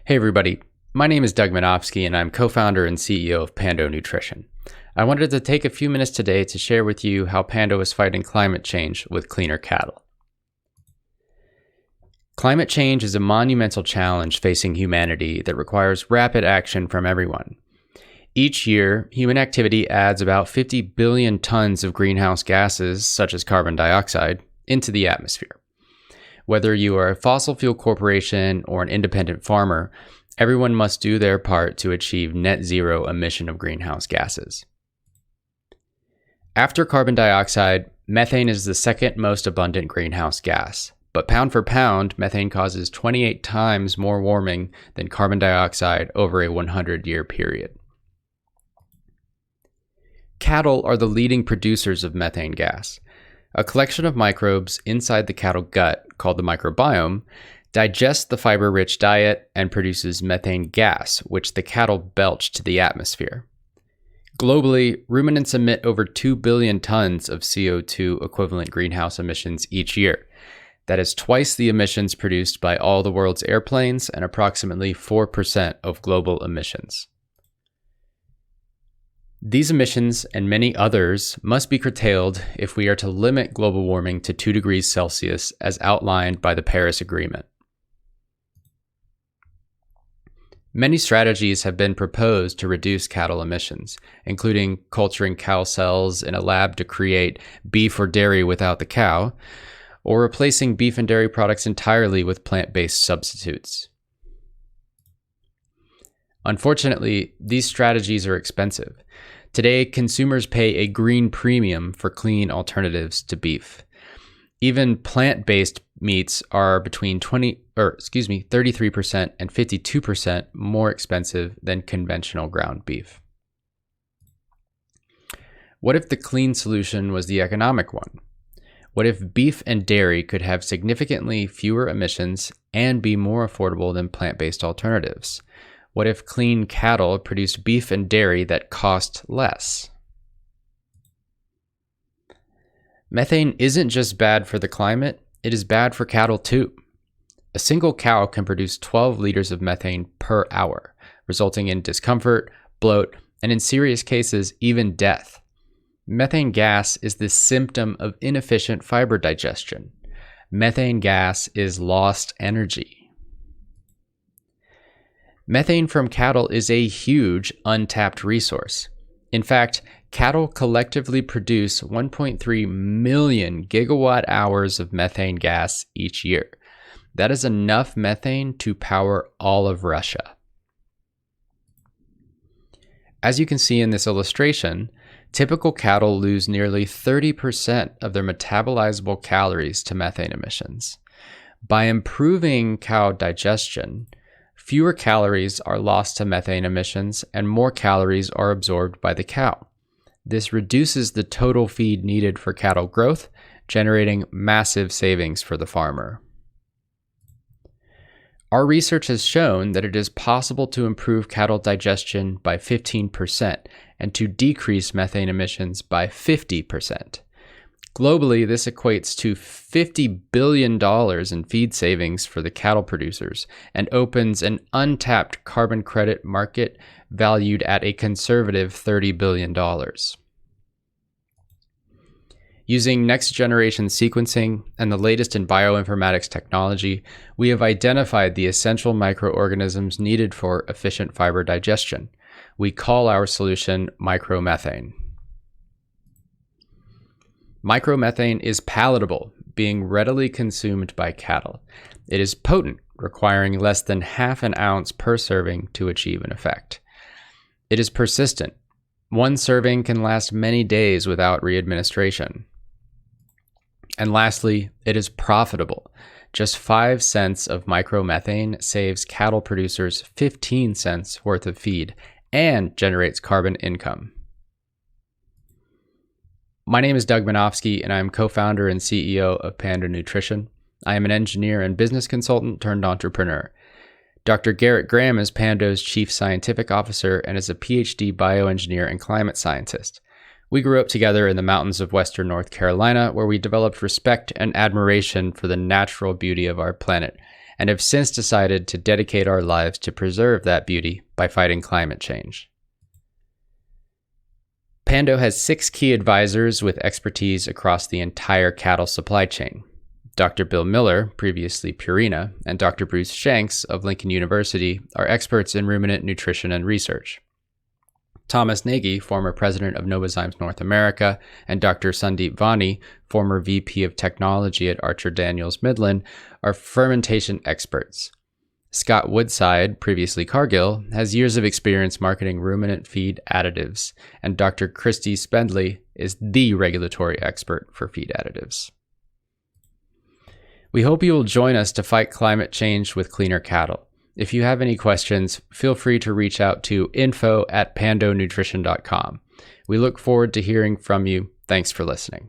Hey everybody, my name is Doug Manofsky and I'm co-founder and CEO of Pando Nutrition. I wanted to take a few minutes today to share with you how Pando is fighting climate change with cleaner cattle. Climate change is a monumental challenge facing humanity that requires rapid action from everyone. Each year, human activity adds about 50 billion tons of greenhouse gases, such as carbon dioxide, into the atmosphere. Whether you are a fossil fuel corporation or an independent farmer, everyone must do their part to achieve net zero emission of greenhouse gases. After carbon dioxide, methane is the second most abundant greenhouse gas, but pound for pound, methane causes 28 times more warming than carbon dioxide over a 100-year period. Cattle are the leading producers of methane gas. A collection of microbes inside the cattle gut, called the microbiome, digests the fiber-rich diet and produces methane gas, which the cattle belch to the atmosphere. Globally, ruminants emit over 2 billion tons of CO2 equivalent greenhouse emissions each year. That is twice the emissions produced by all the world's airplanes and approximately 4% of global emissions. These emissions and many others must be curtailed if we are to limit global warming to 2 degrees Celsius as outlined by the Paris Agreement. Many strategies have been proposed to reduce cattle emissions, including culturing cow cells in a lab to create beef or dairy without the cow, or replacing beef and dairy products entirely with plant-based substitutes. Unfortunately, these strategies are expensive. Today, consumers pay a green premium for clean alternatives to beef. Even plant-based meats are between 33% and 52% more expensive than conventional ground beef. What if the clean solution was the economic one? What if beef and dairy could have significantly fewer emissions and be more affordable than plant-based alternatives? What if clean cattle produced beef and dairy that cost less? Methane isn't just bad for the climate, it is bad for cattle too. A single cow can produce 12 liters of methane per hour, resulting in discomfort, bloat, and in serious cases, even death. Methane gas is the symptom of inefficient fiber digestion. Methane gas is lost energy. Methane from cattle is a huge untapped resource. In fact, cattle collectively produce 1.3 million gigawatt hours of methane gas each year. That is enough methane to power all of Russia. As you can see in this illustration, typical cattle lose nearly 30% of their metabolizable calories to methane emissions. By improving cow digestion, fewer calories are lost to methane emissions and more calories are absorbed by the cow. This reduces the total feed needed for cattle growth, generating massive savings for the farmer. Our research has shown that it is possible to improve cattle digestion by 15% and to decrease methane emissions by 50%. Globally, this equates to $50 billion in feed savings for the cattle producers and opens an untapped carbon credit market valued at a conservative $30 billion. Using next-generation sequencing and the latest in bioinformatics technology, we have identified the essential microorganisms needed for efficient fiber digestion. We call our solution micromethane. Micromethane is palatable, being readily consumed by cattle. It is potent, requiring less than half an ounce per serving to achieve an effect. It is persistent. One serving can last many days without readministration. And lastly, it is profitable. Just 5 cents of micromethane saves cattle producers 15 cents worth of feed and generates carbon income. My name is Doug Manofsky, and I am co-founder and CEO of Pando Nutrition. I am an engineer and business consultant turned entrepreneur. Dr. Garrett Graham is Pando's chief scientific officer and is a PhD bioengineer and climate scientist. We grew up together in the mountains of western North Carolina, where we developed respect and admiration for the natural beauty of our planet and have since decided to dedicate our lives to preserve that beauty by fighting climate change. Pando has 6 key advisors with expertise across the entire cattle supply chain. Dr. Bill Miller, previously Purina, and Dr. Bruce Shanks of Lincoln University are experts in ruminant nutrition and research. Thomas Nagy, former president of Novozymes North America, and Dr. Sandeep Vani, former VP of Technology at Archer Daniels Midland, are fermentation experts. Scott Woodside, previously Cargill, has years of experience marketing ruminant feed additives, and Dr. Christy Spendley is the regulatory expert for feed additives. We hope you will join us to fight climate change with cleaner cattle. If you have any questions, feel free to reach out to info@pandonutrition.com. We look forward to hearing from you. Thanks for listening.